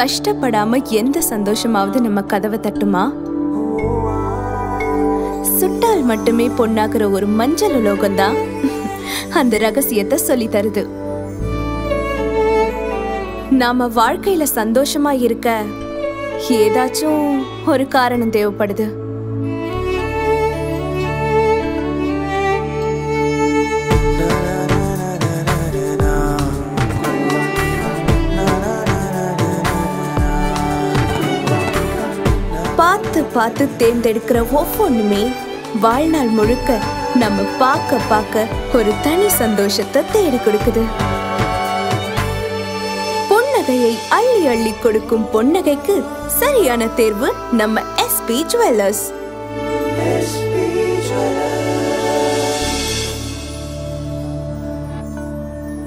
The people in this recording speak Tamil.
கஷ்டப்படாம எந்த சந்தோஷமாவது நம்ம கதவை தட்டுமா? சுட்டால் மட்டுமே பொன்னாகிற ஒரு மஞ்சள் உலோகம்தான் அந்த ரகசியத்தை சொல்லி தருது. நாம வாழ்க்கையில சந்தோஷமா இருக்க ஏதாச்சும் ஒரு காரணம் தேவைப்படுது. பார்த்து பார்த்து தேர்ந்தெடுக்கிற ஒவ்வொன்றுமே வாழ்நாள் முழுக்க நம்ம பார்க்க பார்க்க ஒரு தனி சந்தோஷத்தை தேடி கொடுக்குது. பொன்னகையை அள்ளி அள்ளி கொடுக்கும் பொன்னகைக்கு சரியான தேர்வு நம்ம எஸ்பி ஜுவல்லர்ஸ்.